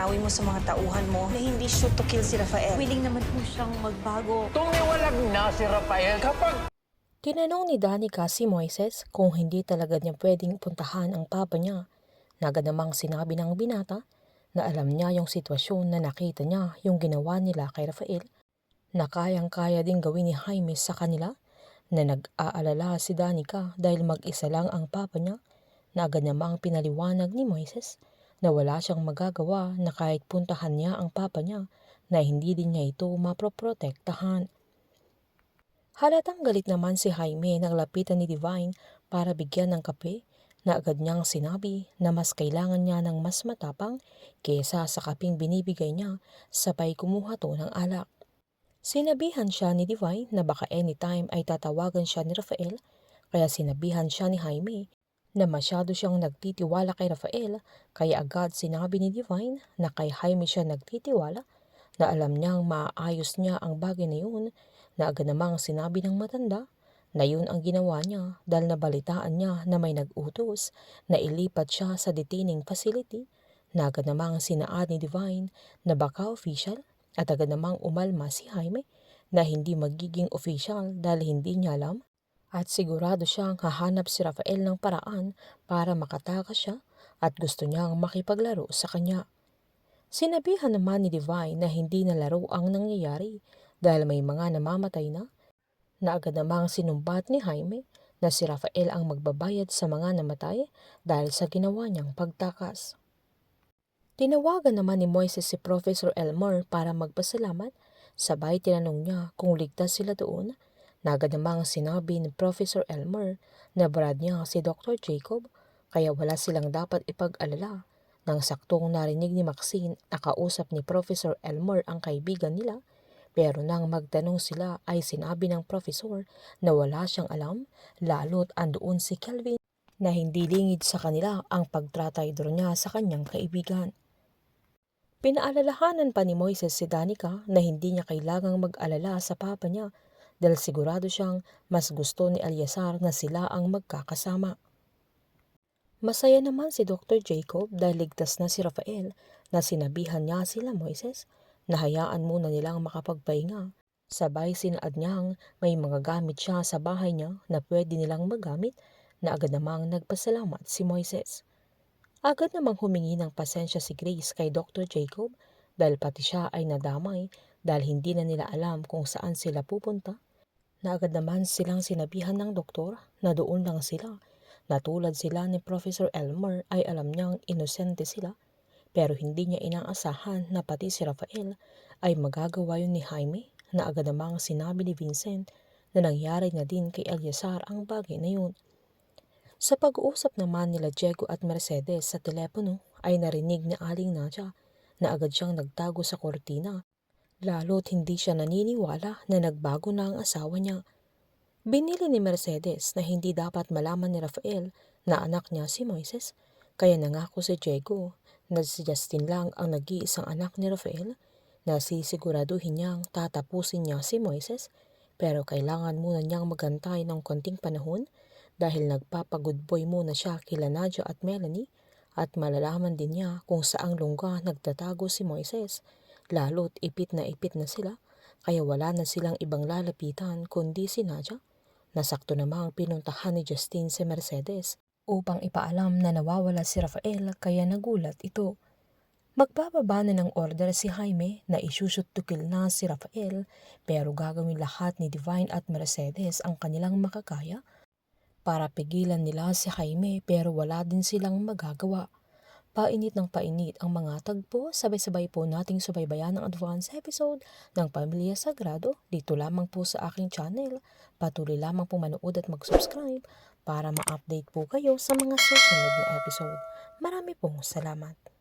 pinawi mo sa mga tauhan mo na hindi shoot to kill si Rafael. Willing naman po siyang magbago. Tumiwalag na si Rafael kapag Tinanong ni Danica si Moises kung hindi talaga niya pwedeng puntahan ang papa niya. Agad namang sinabi ng binata na alam niya yung sitwasyon na nakita niya yung ginawa nila kay Rafael, na kayang-kaya din gawin ni Jaime sa kanila, na nag-aalala si Danica dahil mag-isa lang ang papa niya, na agad namang pinaliwanag ni Moises na wala siyang magagawa na kahit puntahan niya ang papa niya na hindi din niya ito maproprotektahan. Halatang galit naman si Jaime nang lapitan ni Divine para bigyan ng kape, na agad niyang sinabi na mas kailangan niya ng mas matapang kesa sa kaping binibigay niya, sabay kumuha to ng alak. Sinabihan siya ni Divine na baka anytime ay tatawagan siya ni Rafael, kaya sinabihan siya ni Jaime na masyado siyang nagtitiwala kay Rafael, kaya agad sinabi ni Divine na kay Jaime siya nagtitiwala, na alam niyang maayos niya ang bagay na yun, na agad namang sinabi ng matanda na yun ang ginawa niya dahil nabalitaan niya na may nag-utos na ilipat siya sa detaining facility, na agad namang sinaad ni Divine na baka official, at agad namang umalma si Jaime na hindi magiging official dahil hindi niya alam, at sigurado siyang hahanap si Rafael ng paraan para makatakas siya at gusto niyang makipaglaro sa kanya. Sinabihan naman ni Divine na hindi na laro ang nangyayari dahil may mga namamatay na agad namang sinumbat ni Jaime na si Rafael ang magbabayad sa mga namatay dahil sa ginawa niyang pagtakas. Tinawagan naman ni Moises si Professor Elmer para magpasalamat, sabay tinanong niya kung ligtas sila doon, na agad namang sinabi ni Professor Elmer na brad niya si Dr. Jacob, kaya wala silang dapat ipag-alala. Nang saktong narinig ni Maxine na kausap ni Professor Elmer ang kaibigan nila, pero nang magtanong sila ay sinabi ng professor na wala siyang alam, lalo't andoon si Kelvin na hindi lingid sa kanila ang pagtrataydor niya sa kanyang kaibigan. Pinaalalahanan pa ni Moises si Danica na hindi niya kailangang mag-alala sa papa niya dahil sigurado siyang mas gusto ni Eleazar na sila ang magkakasama. Masaya naman si Dr. Jacob dahil ligtas na si Rafael, na sinabihan niya sila Moises na hayaan muna nilang makapagpahinga. Sabay sinaad niyang may mga gamit siya sa bahay niya na pwede nilang magamit, na agad namang nagpasalamat si Moises. Agad namang humingi ng pasensya si Grace kay Dr. Jacob dahil pati siya ay nadamay dahil hindi na nila alam kung saan sila pupunta, na agad naman silang sinabihan ng doktor na doon lang sila, na tulad sila ni Professor Elmer ay alam niyang inosente sila, pero hindi niya inaasahan na pati si Rafael ay magagawa yun ni Jaime, na agad namang sinabi ni Vincent na nangyari na din kay Eleazar ang bagay na yun. Sa pag-uusap naman nila Diego at Mercedes sa telepono ay narinig ni Aling Nadia na agad siyang nagtago sa kortina, lalo't hindi siya naniniwala na nagbago na ang asawa niya. Binili ni Mercedes na hindi dapat malaman ni Rafael na anak niya si Moises, kaya nangako si Diego na si Justin lang ang nag-iisang anak ni Rafael, na sisiguraduhin niyang tatapusin niya si Moises, pero kailangan muna niyang magantay ng konting panahon dahil nagpapagood boy muna siya kila Nadia at Melanie, at malalaman din niya kung saang lungga nagtatago si Moises, lalo't ipit na sila, kaya wala na silang ibang lalapitan kundi si Nadia. Nasakto namang pinuntahan ni Justin si Mercedes upang ipaalam na nawawala si Rafael, kaya nagulat ito. Magbababa na ng order si Jaime na isushoot to kill na si Rafael, pero gagawin lahat ni Divine at Mercedes ang kanilang makakaya para pigilan nila si Jaime, pero wala din silang magagawa. Painit ng painit ang mga tagpo, sabay-sabay po nating subaybayan ang advance episode ng Pamilya Sagrado dito lamang po sa aking channel. Patuloy lamang po manood at mag-subscribe para ma-update po kayo sa mga susunod na episode. Marami pong salamat.